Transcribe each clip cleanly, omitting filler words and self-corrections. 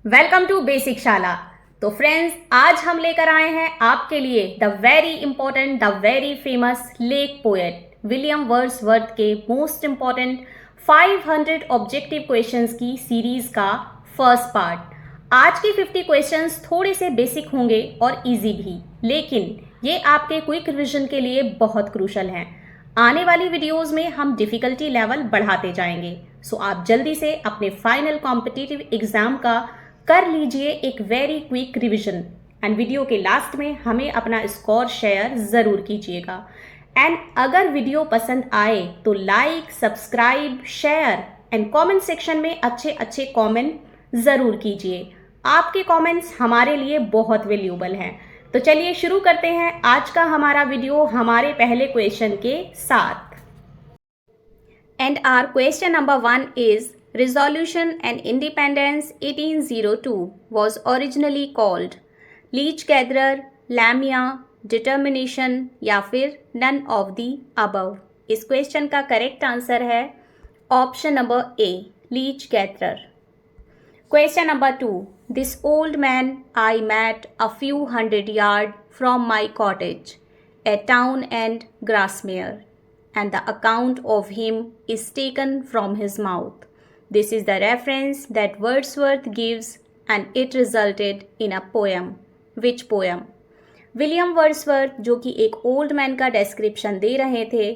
Welcome to basic शाला। तो friends, आज हम लेकर आए हैं आपके लिए the very important, the very famous lake poet William Wordsworth के मोस्ट इंपॉर्टेंट 500 ऑब्जेक्टिव क्वेश्चंस की सीरीज का फर्स्ट पार्ट। आज के 50 क्वेश्चंस थोड़े से बेसिक होंगे और इजी भी, लेकिन ये आपके क्विक रिवीजन के लिए बहुत क्रूशल हैं। आने वाली वीडियोस में हम डिफिकल्टी लेवल बढ़ाते जाएंगे, सो आप जल्दी से अपने फाइनल कॉम्पिटिटिव एग्जाम का कर लीजिए एक very quick revision. And video के लास्ट में हमें अपना स्कोर शेयर ज़रूर कीजिएगा। एंड अगर वीडियो पसंद आए तो like, subscribe, share and comment section में अच्छे अच्छे कमेंट ज़रूर कीजिए। आपके कमेंट्स हमारे लिए बहुत वैल्यूएबल हैं। तो चलिए शुरू करते हैं आज का हमारा वीडियो हमारे पहले क्वेश्चन के साथ। एंड आवर क्वेश्चन नंबर 1 इज Resolution and Independence 1802 was originally called Leach Gatherer, Lamia, Determination या फिर None of the above। इस क्वेश्चन का करेक्ट आंसर है option number A, leech gatherer. Question number 2, This old man I met a few hundred yards from my cottage, a town and Grasmere, and the account of him is taken from his mouth. This is the reference that Wordsworth gives and it resulted in a poem. Which poem? William Wordsworth जो कि एक old man का description दे रहे थे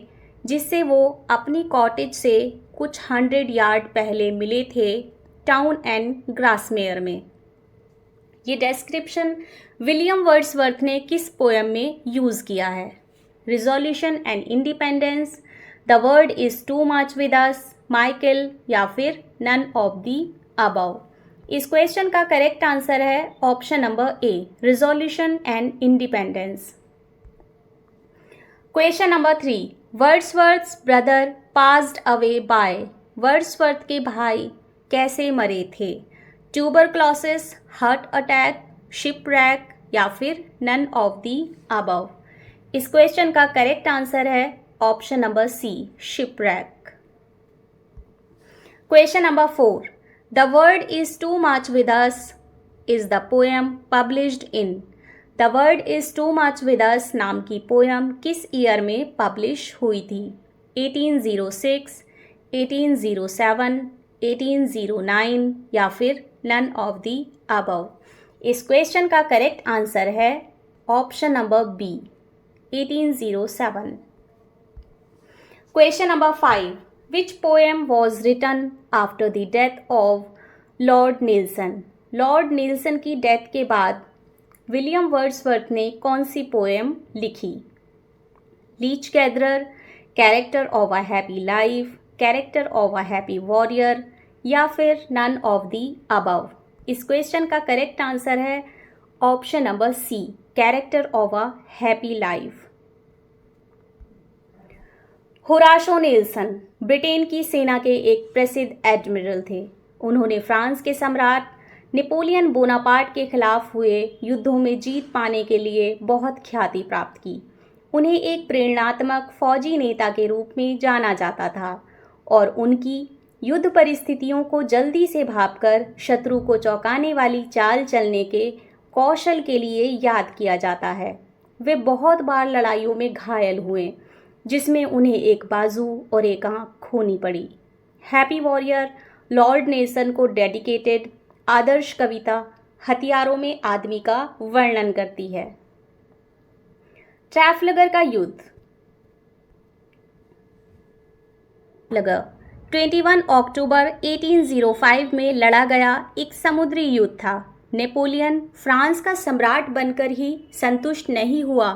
जिससे वो अपनी cottage से कुछ 100 यार्ड पहले मिले थे टाउन एंड ग्रासमेयर में। ये डिस्क्रिप्शन विलियम वर्ड्सवर्थ ने किस पोएम में यूज़ किया है? Resolution and independence, the word is too much with us, Michael या फिर नन ऑफ दी अबव। इस क्वेश्चन का करेक्ट आंसर है option number A, resolution and independence. Question number 3, Wordsworth's brother passed away by. Wordsworth के भाई कैसे मरे थे? ट्यूबरक्लोसिस, हार्ट अटैक, शिपरैक या फिर नन ऑफ दी अबव। इस क्वेश्चन का करेक्ट आंसर है option number C, shipwreck. Question number 4. The word is too much with us is the poem published in. The word is too much with us नाम की poem किस year में publish हुई थी? 1806, 1807, 1809 या फिर none of the above। इस question का करेक्ट आंसर है option number B, 1807। Question number 5, Which poem was written after the death of Lord Nelson? Lord Nelson की डेथ के बाद विलियम वर्ड्सवर्थ ने कौन सी पोएम लिखी? Leech gatherer, character of a happy life, character of a happy warrior या फिर none of the above. इस क्वेश्चन का करेक्ट आंसर है option number C, character of a happy life. होराशो Nielsen Britain की सेना के एक प्रसिद्ध एडमिरल थे। उन्होंने फ्रांस के सम्राट नेपोलियन बोनापार्ट के खिलाफ हुए युद्धों में जीत पाने के लिए बहुत ख्याति प्राप्त की। उन्हें एक प्रेरणात्मक फौजी नेता के रूप में जाना जाता था और उनकी युद्ध परिस्थितियों को जल्दी से भांपकर शत्रु को चौंकाने वाली चाल चलने के कौशल के लिए याद किया जाता है। वे बहुत बार लड़ाइयों में घायल हुए जिसमें उन्हें एक बाजू और एक आंख खोनी पड़ी। हैप्पी वॉरियर लॉर्ड नील्सन को डेडिकेटेड आदर्श कविता हथियारों में आदमी का वर्णन करती है। ट्रैफलगर का युद्ध 21 अक्टूबर 1805 में लड़ा गया एक समुद्री युद्ध था। नेपोलियन फ्रांस का सम्राट बनकर ही संतुष्ट नहीं हुआ,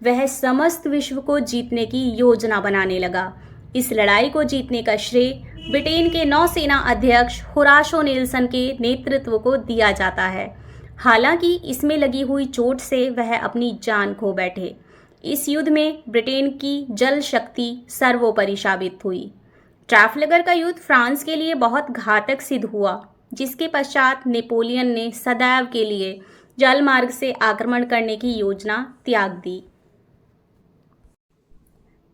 वह समस्त विश्व को जीतने की योजना बनाने लगा। इस लड़ाई को जीतने का श्रेय ब्रिटेन के नौसेना अध्यक्ष होराशो नील्सन के नेतृत्व को दिया जाता है। हालांकि इसमें लगी हुई चोट से वह अपनी जान खो बैठे। इस युद्ध में ब्रिटेन की जल शक्ति सर्वोपरि साबित हुई। ट्रैफलगर का युद्ध फ्रांस के लिए बहुत घातक सिद्ध हुआ, जिसके पश्चात नेपोलियन ने सदैव के लिए जल मार्ग से आक्रमण करने की योजना त्याग दी।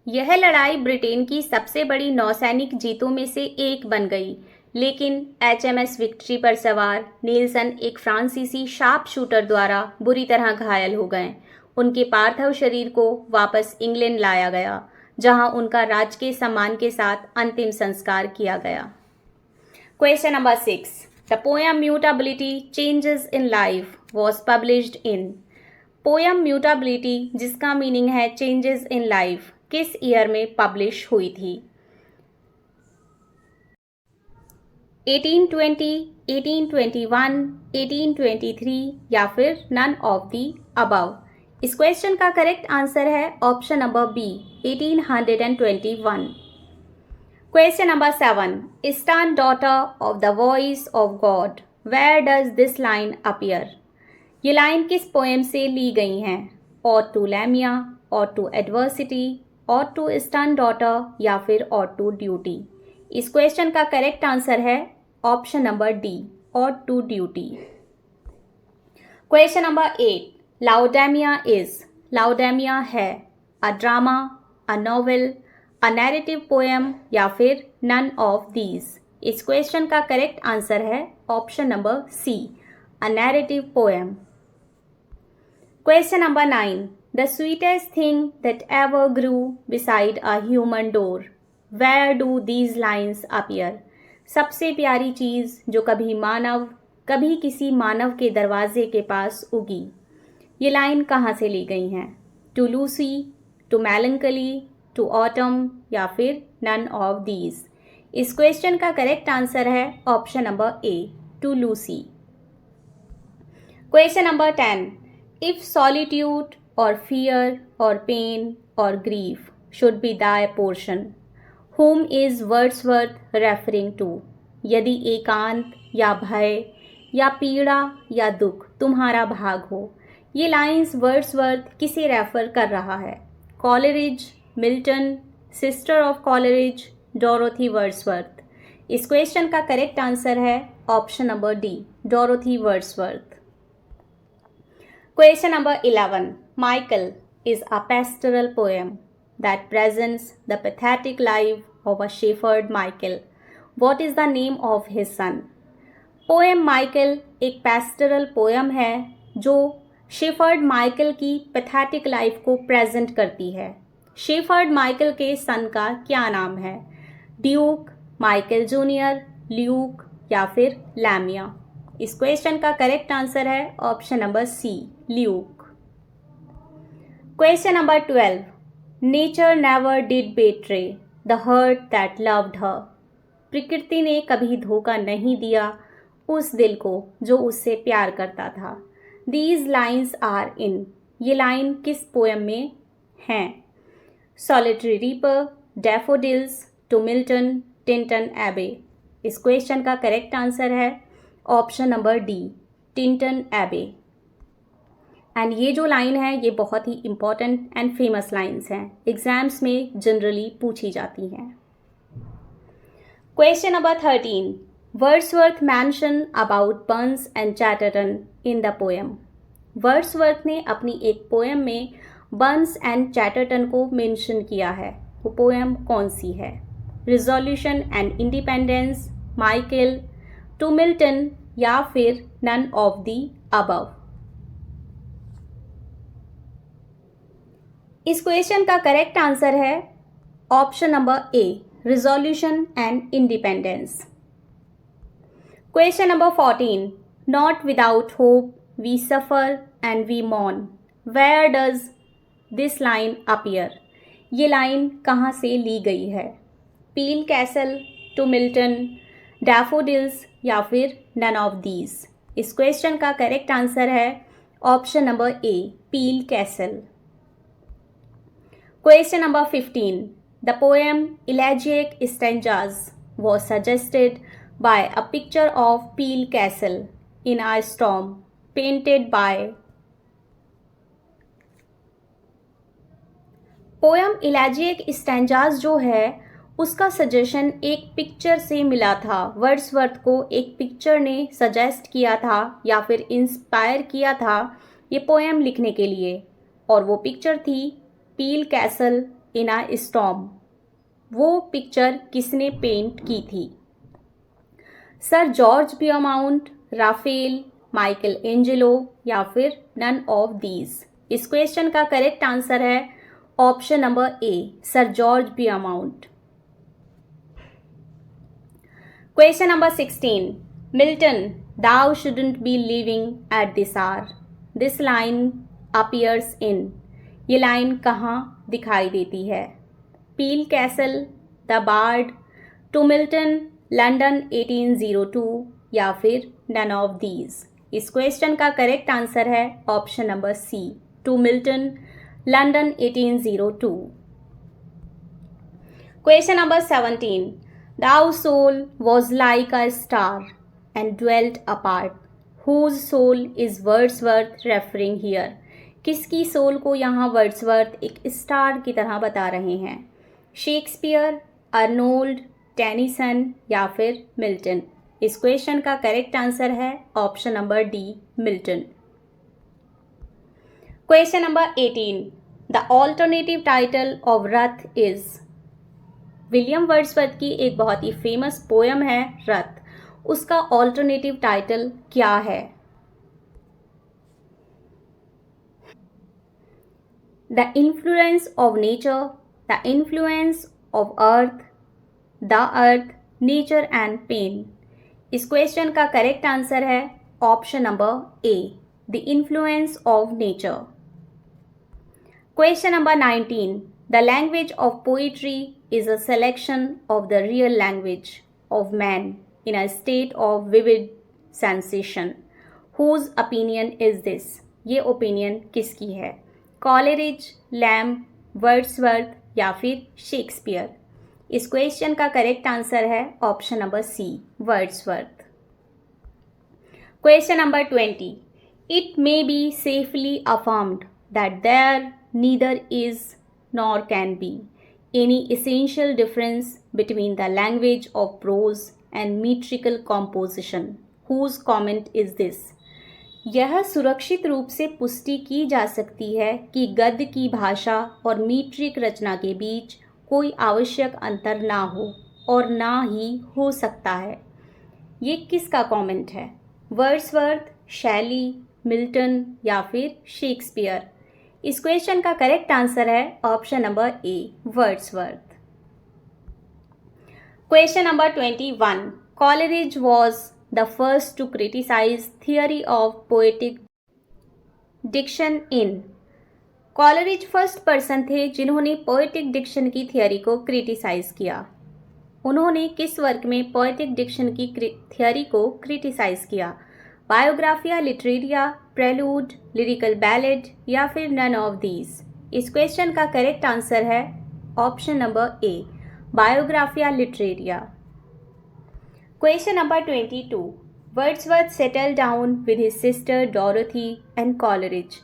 यह लड़ाई ब्रिटेन की सबसे बड़ी नौसैनिक जीतों में से एक बन गई। लेकिन HMS विक्ट्री पर सवार नेल्सन एक फ्रांसीसी शार्प शूटर द्वारा बुरी तरह घायल हो गए। उनके पार्थिव शरीर को वापस इंग्लैंड लाया गया, जहां उनका राजकीय सम्मान के साथ अंतिम संस्कार किया गया। Question number 6. The poem mutability changes in life was published in. Poem mutability, जिसका मीनिंग है चेंजेस इन लाइफ, किस ईयर में पब्लिश हुई थी? 1820, 1821, 1823 या फिर नन ऑफ द अबव। इस क्वेश्चन का करेक्ट आंसर है option number B, 1821। Question number 7. Eastern daughter of the voice of God, where does this line appear. ये लाइन किस पोएम से ली गई हैं? Ode to Lamia, ode to adversity, ode to eastern daughter या फिर ode to duty. इस question का करेक्ट आंसर है option number D, ode to duty. Question number 8. Laodamia is, Laodamia है a drama, a novel, a narrative poem या फिर none of these. इस question का करेक्ट आंसर है option number C, a narrative poem. Question number 9. The sweetest thing that ever grew beside a human door, where do these lines appear. सबसे प्यारी चीज़ जो कभी किसी मानव के दरवाजे के पास उगी। ये लाइन कहाँ से ली गई हैं? To Lucy, to melancholy, to autumn या फिर नन ऑफ दीज। इस क्वेश्चन का करेक्ट आंसर है option number A, to Lucy. Question number 10. If solitude और फियर और पेन और grief should be thy portion, whom is Wordsworth referring to। यदि एकांत या भय या पीड़ा या दुख तुम्हारा भाग हो, ये लाइंस वर्ड्सवर्थ किसे रेफर कर रहा है? Coleridge, Milton, sister of Coleridge, Dorothy Wordsworth. इस क्वेश्चन का करेक्ट आंसर है option number D, Dorothy Wordsworth. Question number 11. Michael is a pastoral poem that presents the pathetic life of a shepherd Michael. What is the name of his son? Poem Michael एक पेस्टरल poem है जो shepherd Michael की pathetic life को present करती है। Shepherd Michael के सन का क्या नाम है? ड्यूक, माइकल जूनियर, ल्यूक या फिर लैमिया। इस क्वेश्चन का करेक्ट आंसर है option number C, Luke. Question number 12. Nature never did betray the heart that loved her. प्रकृति ने कभी धोखा नहीं दिया उस दिल को जो उससे प्यार करता था। These lines are in. ये लाइन किस पोएम में हैं? Solitary reaper, daffodils, to Milton, Tintern Abbey. इस क्वेश्चन का करेक्ट आंसर है option number D, Tintern Abbey. And ये जो लाइन है ये बहुत ही इंपॉर्टेंट एंड फेमस लाइन्स हैं, एग्जाम्स में जनरली पूछी जाती हैं। Question number 13. Wordsworth mention about Burns and Chatterton in the poem. Wordsworth ने अपनी एक पोएम में बर्न्स एंड चैटरटन को मेंशन किया है। वो पोएम कौन सी है? Resolution and independence, Michael, to Milton या फिर नन ऑफ द अबव। इस क्वेश्चन का करेक्ट आंसर है option number A, resolution and independence. Question number 14. Not without hope we suffer and we mourn, where does this line appear. ये line कहाँ से ली गई है? Peele Castle, to Milton, daffodils या फिर नन ऑफ दीज। इस क्वेश्चन का करेक्ट आंसर है option number A, peel castle. Question number 15. The poem Elegiac Stanzas was suggested by a picture of Peel Castle in a storm painted by। Poem elegiac stanzas जो है उसका suggestion एक picture से मिला था। Wordsworth को एक पिक्चर ने सजेस्ट किया था या फिर इंस्पायर किया था ये पोएम लिखने के लिए, और वो पिक्चर थी Peele Castle in a storm. वो पिक्चर किसने पेंट की थी? Sir George Beaumont, Raphael, Michelangelo या फिर नन ऑफ दीज। इस क्वेश्चन का करेक्ट आंसर है option number A, sir George Beaumont. Question number 16, Milton, thou shouldn't be living at this hour. This line appears in, ये line कहाँ दिखाई देती है? Peele Castle, the bard, to Milton, London 1802 या फिर none of these. इस question का correct answer है option number C, to Milton, London 1802। Question number 17, thou soul was like a star and dwelt apart. Whose soul is Wordsworth referring here? किसकी soul को यहाँ Wordsworth एक star की तरह बता रहे हैं? शेक्सपियर, अर्नोल्ड, टेनिसन या फिर मिल्टन। इस क्वेश्चन का करेक्ट आंसर है option number D, Milton. Question number 18, the alternative title of Rath is. William Wordsworth की एक बहुत ही फेमस पोयम है रथ, उसका ऑल्टरनेटिव टाइटल क्या है? The influence of nature, the influence of earth, the earth, nature and pain. इस question का करेक्ट आंसर है option number A, the influence of nature. Question number 19, the language of poetry is a selection of the real language of man in a state of vivid sensation. Whose opinion is this? ये opinion किसकी है? Coleridge, lamb, Wordsworth या फिर Shakespeare. इस question का correct answer है option number C, Wordsworth. Question number 20, it may be safely affirmed that there neither is nor can be any essential difference between the language of prose and metrical composition. Whose comment is this? यह सुरक्षित रूप से पुष्टि की जा सकती है कि गद्य की भाषा और मीट्रिक रचना के बीच कोई आवश्यक अंतर ना हो और ना ही हो सकता है। ये किसका कमेंट है? वर्ड्सवर्थ, शैली, मिल्टन या फिर शेक्सपियर। इस क्वेश्चन का करेक्ट आंसर है option number A, Wordsworth. Question number 21, Coleridge was the first to criticise theory of poetic diction in. Coleridge first person थे जिन्होंने पोएटिक डिक्शन की थियरी को क्रिटिसाइज किया। उन्होंने किस वर्क में पोएटिक डिक्शन की थियरी को क्रिटिसाइज किया? Biographia Literaria, Prelude, lyrical ballad या फिर नन ऑफ दीज। इस क्वेश्चन का करेक्ट आंसर है option number A, Biographia Literaria. Question number 22, Wordsworth settle down with his sister Dorothy and Coleridge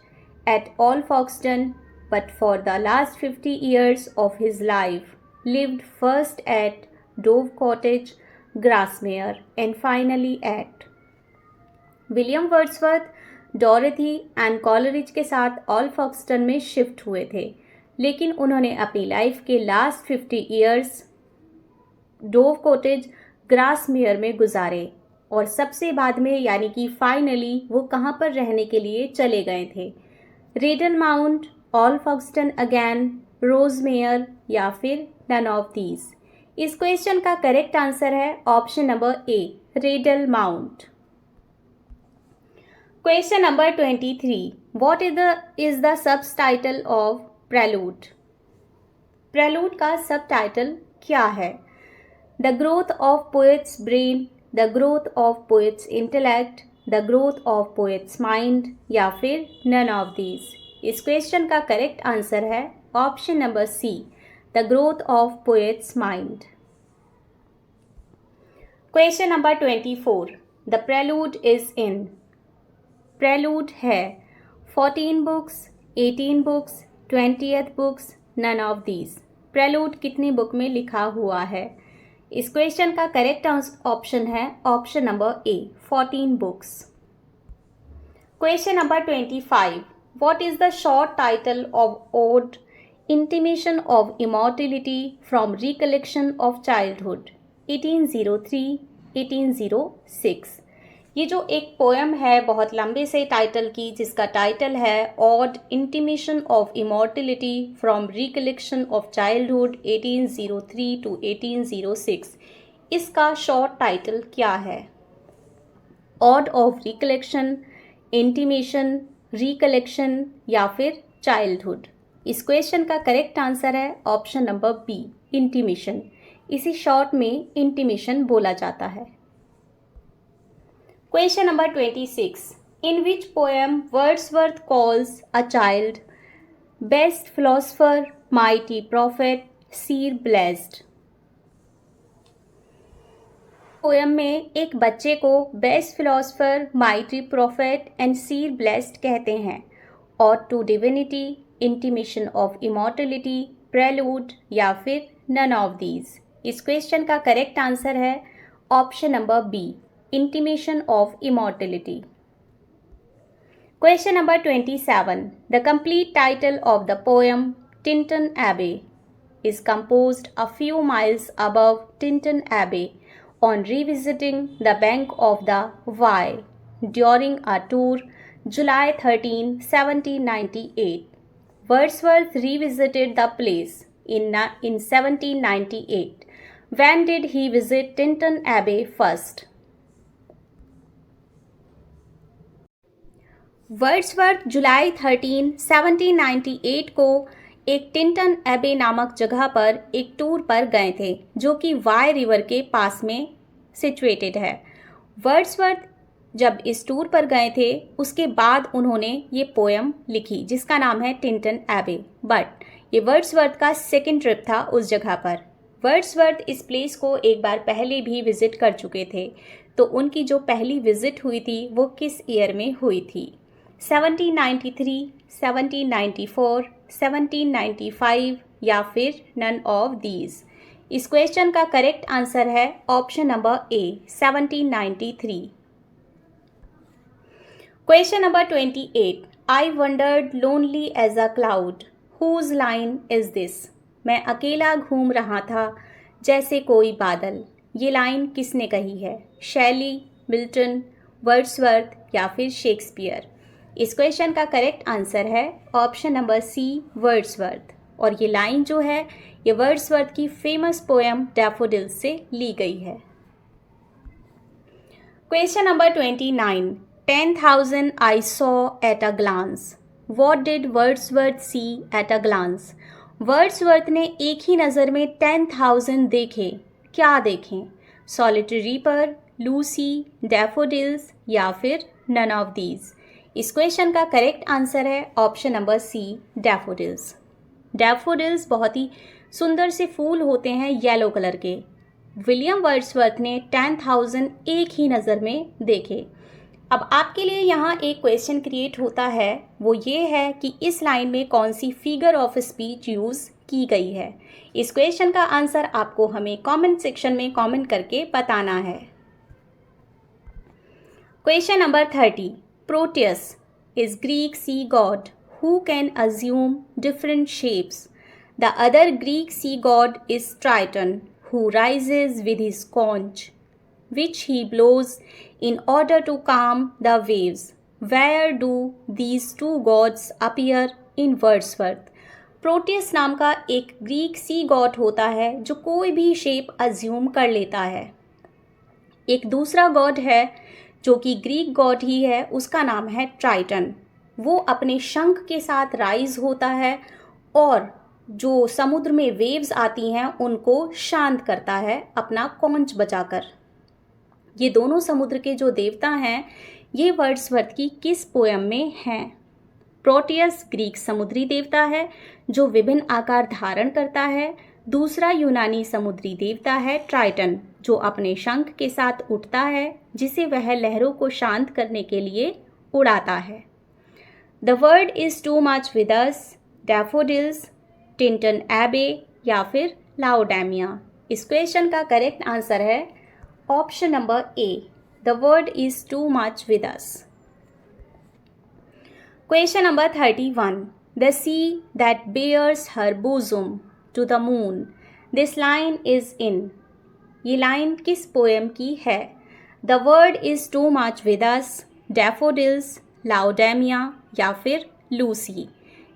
at Alfoxton, but for the last 50 years of his life lived first at Dove Cottage, Grasmere and finally at। William Wordsworth Dorothy and Coleridge के साथ ऑलफॉक्सटन में shift हुए थे, लेकिन उन्होंने अपनी life के last 50 years dove cottage, ग्रासमेयर में गुजारे और सबसे बाद में यानी कि फाइनली वो कहाँ पर रहने के लिए चले गए थे? रेडल माउंट, ऑलफॉक्सटन अगेन, रोजमेयर या फिर नन ऑफ दीज। इस क्वेश्चन का करेक्ट आंसर है option number A, ridley mount. Question number 23. What is the subtitle of Prelude? Prelude का subtitle क्या है? The growth of poet's brain, the growth of poet's intellect, the growth of poet's mind या फिर none of these. इस question का correct answer है option number C, the growth of poet's mind. Question number 24. The prelude is in. Prelude है 14 books, 18 books, 20th books, none of these. Prelude कितनी book में लिखा हुआ है? इस क्वेश्चन का करेक्ट ऑप्शन है option number A, 14 books. Question number 25, what is the short title of ode intimation of immortality from recollection of childhood 1803 1806। ये जो एक पोएम है बहुत लंबे से टाइटल की, जिसका टाइटल है ode intimation of immortality from recollection of childhood 1803 to 1806, इसका शॉर्ट टाइटल क्या है? Ode of recollection, intimation, recollection या फिर चाइल्डहुड? इस क्वेश्चन का करेक्ट आंसर है ऑप्शन नंबर बी, इंटीमेशन। इसी शॉर्ट में इंटीमेशन बोला जाता है। Question number 26. In which poem Wordsworth calls a child best philosopher, mighty prophet, seer blessed? Poem में एक बच्चे को best philosopher, mighty prophet and seer blessed कहते हैं। और to divinity, intimation of immortality, prelude या फिर नन ऑफ दीज? इस क्वेश्चन का करेक्ट आंसर है option number B, intimation of immortality. Question number 27. The complete title of the poem Tintern Abbey is composed a few miles above Tintern Abbey on revisiting the bank of the Wye during a tour July 13, 1798. Wordsworth revisited the place in 1798. When did he visit Tintern Abbey first? Wordsworth जुलाई 13, 1798 को एक Tintern एबे नामक जगह पर एक tour पर गए थे, जो कि वाई रिवर के पास में सिचुएटेड है। वर्ड्सवर्थ जब इस टूर पर गए थे उसके बाद उन्होंने ये पोएम लिखी, जिसका नाम है टिंटन एबे। बट ये वर्ड्सवर्थ का सेकंड ट्रिप था उस जगह पर। वर्ड्सवर्थ इस प्लेस को एक बार पहले भी विजिट कर चुके थे, तो उनकी जो पहली विजिट हुई थी वो किस ईयर में हुई थी? 1793, 1794, 1795 या फिर नन ऑफ दीज? इस क्वेश्चन का करेक्ट आंसर है option number A, 1793। Question number 28. I wandered lonely as a cloud, whose line is this? मैं अकेला घूम रहा था जैसे कोई बादल। ये लाइन किसने कही है? शैली, मिल्टन, वर्ड्सवर्थ या फिर शेक्सपियर? इस क्वेश्चन का करेक्ट आंसर है ऑप्शन नंबर सी, वर्ड्सवर्थ। और ये लाइन जो है ये वर्ड्सवर्थ की फेमस पोएम डैफोडिल्स से ली गई है। Question number 29. 10,000 I saw at a glance. What did Wordsworth see at a glance? Wordsworth ने एक ही नज़र में 10,000 देखे। क्या देखें? सॉलिटरी रीपर, लूसी, डैफोडिल्स या फिर नन ऑफ दीज? इस क्वेश्चन का करेक्ट आंसर है option number C, daffodils. Daffodils बहुत ही सुंदर से फूल होते हैं येलो कलर के। विलियम वर्ड्सवर्थ ने 10,000 एक ही नज़र में देखे। अब आपके लिए यहाँ एक क्वेश्चन क्रिएट होता है, वो ये है कि इस लाइन में कौन सी फिगर ऑफ स्पीच यूज़ की गई है। इस क्वेश्चन का आंसर आपको हमें कमेंट सेक्शन में कमेंट करके बताना है। Question number 30. Proteus is Greek sea god who can assume different shapes. The other Greek sea god is Triton, who rises with his conch, which he blows in order to calm the waves. Where do these two gods appear in Wordsworth? Proteus नाम का एक Greek सी God होता है जो कोई भी shape assume कर लेता है। एक दूसरा गॉड है जो कि ग्रीक गॉड ही है, उसका नाम है ट्राइटन। वो अपने शंख के साथ राइज होता है और जो समुद्र में वेव्स आती हैं उनको शांत करता है अपना कॉन्च बजाकर। ये दोनों समुद्र के जो देवता हैं ये वर्ड्सवर्थ की किस पोएम में हैं? प्रोटियस ग्रीक समुद्री देवता है जो विभिन्न आकार धारण करता है। दूसरा यूनानी समुद्री देवता है ट्राइटन, जो अपने शंख के साथ उठता है जिसे वह लहरों को शांत करने के लिए उड़ाता है। The world is too much with us, daffodils, Tintern एबे या फिर लाओडेमिया? इस क्वेश्चन का करेक्ट आंसर है option number A, the world is too much with us. Question number 31. The sea that bears her bosom to the moon. This line is in ये line किस poem की है? The world is too much with us, daffodils, Laodamia या फिर Lucy.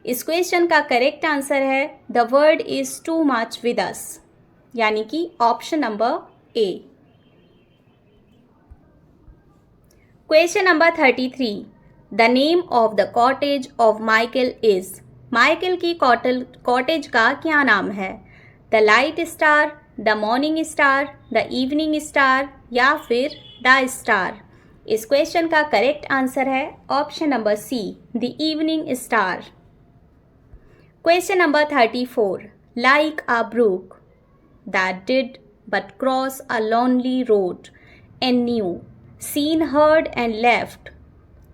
इस question का correct answer है the world is too much with us, यानी कि option number A. Question number 33, the name of the cottage of Michael is. Michael की cottage का क्या नाम है? The light star, the morning star, the evening star या फिर the star. इस क्वेश्चन का करेक्ट आंसर है option number C, the evening star. Question number 34, like a brook that did but cross a lonely road and knew, seen, heard and left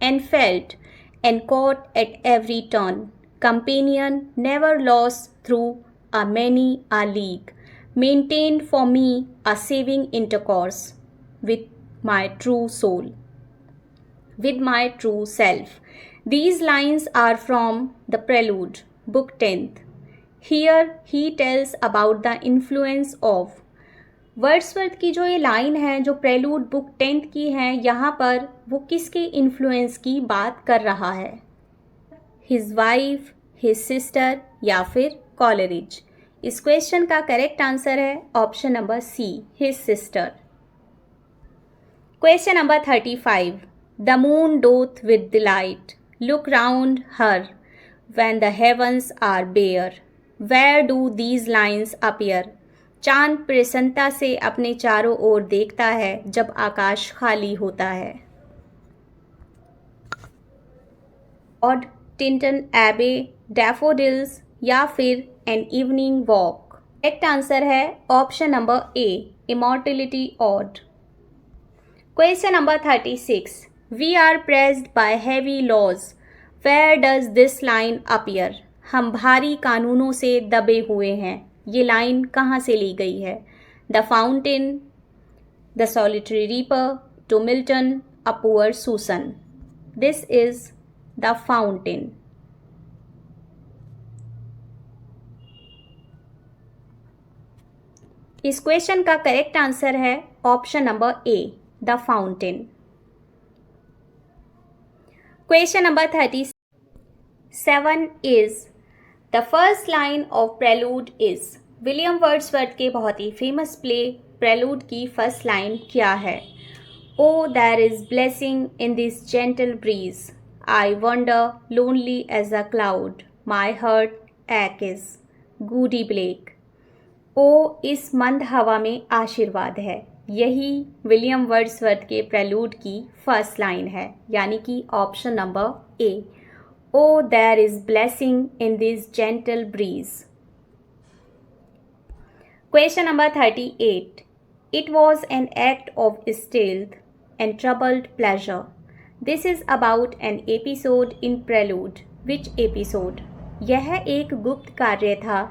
and felt and caught at every turn, companion never lost through a many a league, maintained for me a saving intercourse with my true soul, with my true self. These lines are from the Prelude, book 10th. Here he tells about the influence of। Wordsworth की जो ये line है, जो प्रेलूड book 10th की है, यहाँ पर वो किसके इन्फ्लुएंस की बात कर रहा है? हिज वाइफ, हिज सिस्टर या फिर कॉलरिज। इस क्वेश्चन का करेक्ट आंसर है option number C, his sister. Question number 35, the moon doth with delight look round her when the heavens are bare, Where do these lines appear? चांद प्रसन्नता से अपने चारों ओर देखता है जब आकाश खाली होता है। ऑड टिंटन एबे, डैफोडिल्स या फिर an evening walk. Correct answer है option number A, immortality ode. Question number 36, we are pressed by heavy laws, where does this line appear. हम भारी कानूनों से दबे हुए हैं, ये लाइन कहाँ से ली गई है? The fountain, the solitary reaper, to Milton, a poor Susan. This is the fountain. इस क्वेश्चन का करेक्ट आंसर है option number A, the fountain. Question number 37 is the first line of prelude is. William Wordsworth के बहुत ही famous play प्रेलूड की first line क्या है? O there is blessing in this gentle breeze, I wander lonely as a cloud, my heart ache is. Goody Blake. ओ इस मंद हवा में आशीर्वाद है, यही विलियम वर्ड्सवर्थ के प्रेलूड की फर्स्ट लाइन है, यानी कि option number A. Oh, there is blessing in this gentle breeze. Question number 38. It was an act of stealth and troubled pleasure. This is about an episode in Prelude. Which episode? यह एक गुप्त कार्य था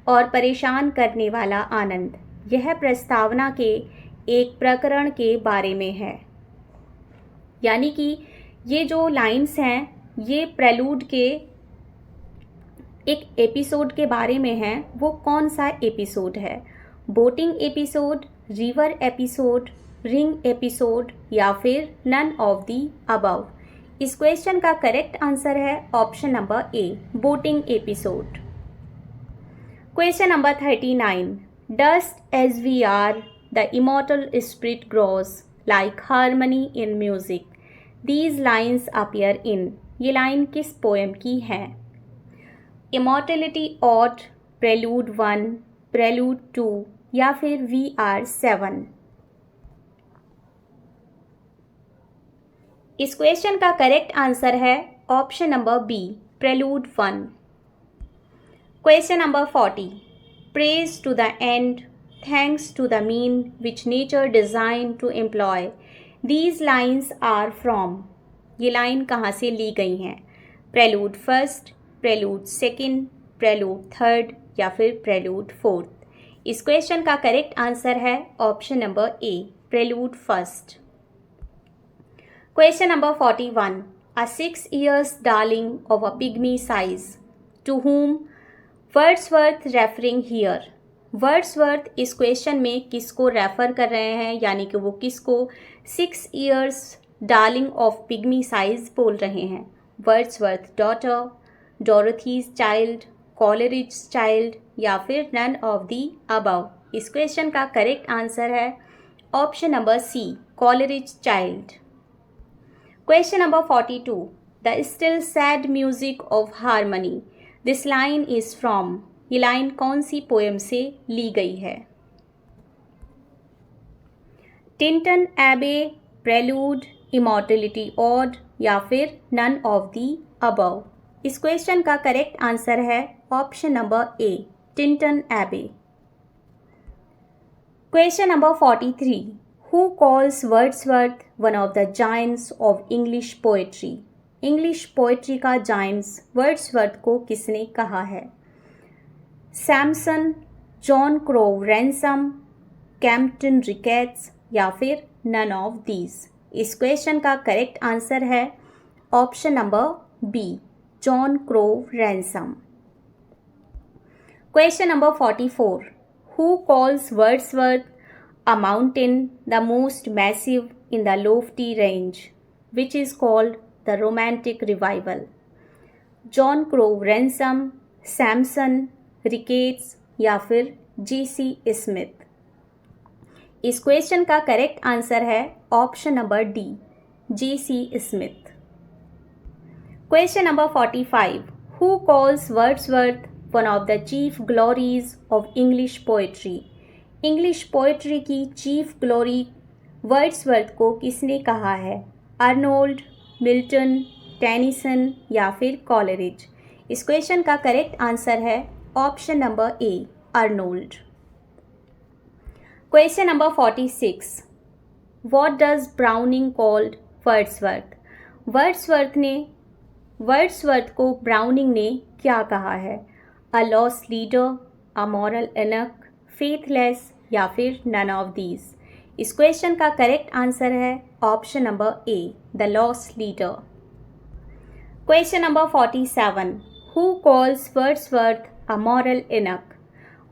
और परेशान करने वाला आनंद। यह प्रस्तावना के एक प्रकरण के बारे में है, यानी कि ये जो लाइन्स हैं ये प्रेलूड के एक एपिसोड के बारे में है। वो कौन सा एपिसोड है? Boating episode, river episode, ring episode या फिर नन ऑफ दी अबव। इस क्वेश्चन का करेक्ट आंसर है option number A, boating episode. Question number 39, dust as we are the immortal spirit grows like harmony in music, these lines appear in. ये line किस poem की है? Immortality odd, प्रेलूड 1, प्रेलूड 2 या फिर VR7। इस question का correct answer है option number B, prelude 1। Question number 40, praise to the end, thanks to the mean which nature design to employ, these lines are from. ये line कहाँ से ली गई हैं? प्रेलूड 1, प्रेलूड 2, प्रेलूड 3 या फिर प्रेलूड 4। इस क्वेश्चन का करेक्ट आंसर है option number A, prelude 1। Question number 41, a 6 years darling of a pygmy size, to whom Wordsworth referring here, Wordsworth इस क्वेश्चन में किसको रेफर कर रहे हैं, यानी कि वो किसको 6 years darling of pygmy size बोल रहे हैं? Wordsworth daughter, Dorothy's child, Coleridge child या फिर नन ऑफ दी अबव? इस क्वेश्चन का करेक्ट आंसर है option number C, Coleridge child. Question number 42, the still sad music of harmony, this line is from? ये line कौन सी poem से ली गई है? टिंटन एबे, प्रेलूड, इमॉर्टलिटी ऑड या फिर नन ऑफ दी अबव? इस क्वेश्चन का करेक्ट आंसर है option number A, Tintern abbey. Question number 43, who calls Wordsworth one of the giants of English poetry? English poetry का जायंट्स वर्ड्सवर्थ को किसने कहा है? Sampson, John Crowe Ransom, Compton Ricketts या फिर नन ऑफ दीज? इस question का correct answer है option number B, John Crowe Ransom. Question number 44, who calls Wordsworth a mountain the most massive in the lofty range which is called the romantic revival? John Crowe Ransom, Sampson, Ricketts या फिर G C. Smith? इस question का correct answer है option number D, G C. Smith. Question number 45, who calls Wordsworth one of the chief glories of English poetry? English poetry की chief glory Wordsworth को किसने कहा है? अर्नोल्ड, मिल्टन, टेनिसन या फिर कॉलरिज? इस क्वेश्चन का करेक्ट आंसर है option number A, Arnold. Question number 46, what does Browning called Wordsworth? Wordsworth को ब्राउनिंग ने क्या कहा है? A lost leader, a moral eunuch, faithless या फिर नन ऑफ दीज? इस क्वेश्चन का करेक्ट आंसर है option number A, the lost leader. Question number 47, who calls Wordsworth a moral eunuch?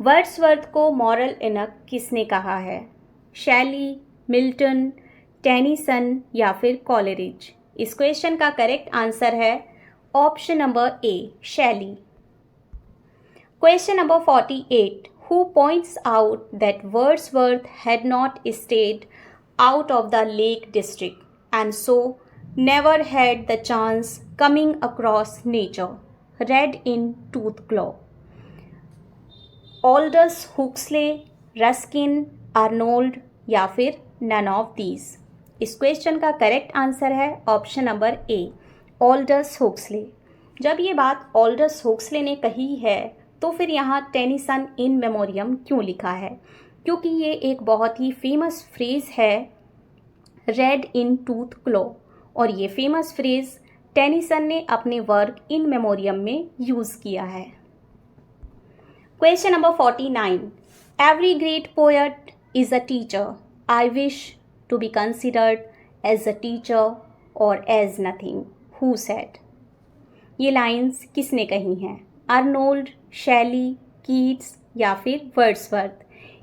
Wordsworth को मॉरल इनक किसने कहा है? शैली, मिल्टन, टेनिसन या फिर कॉलरिज? इस क्वेश्चन का करेक्ट आंसर है option number A, Shelley. Question number 48, who points out that Wordsworth had not stayed out of the lake district and so never had the chance coming across nature? Red in tooth claw? Aldous Huxley, Ruskin, Arnold या फिर none of these? इस question का correct answer है option number A, Aldous Huxley. जब ये बात Aldous हुक्सले ने कही है तो फिर यहाँ टेनिसन इन मेमोरियम क्यों लिखा है? क्योंकि ये एक बहुत ही फेमस फ्रेज़ है, रेड इन टूथ क्लो, और ये फेमस फ्रेज़ टेनिसन ने अपने वर्क इन मेमोरियम में यूज़ किया है। Question number 49, every great poet is a teacher, I wish to be considered as a teacher और एज नथिंग, हु सेड? ये lines किसने कही हैं? अर्नोल्ड, शैली, कीट्स या फिर वर्ड्सवर्थ?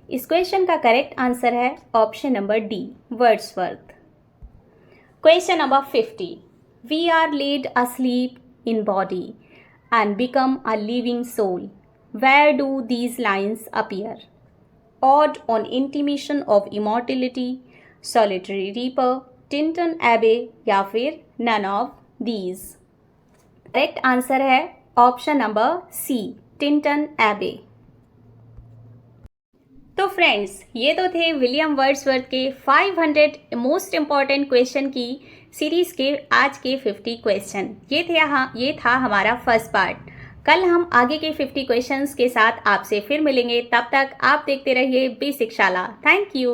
इस क्वेश्चन का करेक्ट आंसर है option number D, Wordsworth. Question number 50, we are laid asleep in body and become a living soul. Where do these lines appear? Ode on intimation of immortality, Solitary Reaper, Tinton Abbey या फिर none of these? Correct answer है option number सी, Tintern एबे। तो friends, ये तो थे William Wordsworth के 500 most important question की सीरीज़ के आज के 50 क्वेश्चन। ये था हमारा फर्स्ट पार्ट। कल हम आगे के 50 क्वेश्चंस के साथ आपसे फिर मिलेंगे। तब तक आप देखते रहिए बेसिक शाला। Thank you.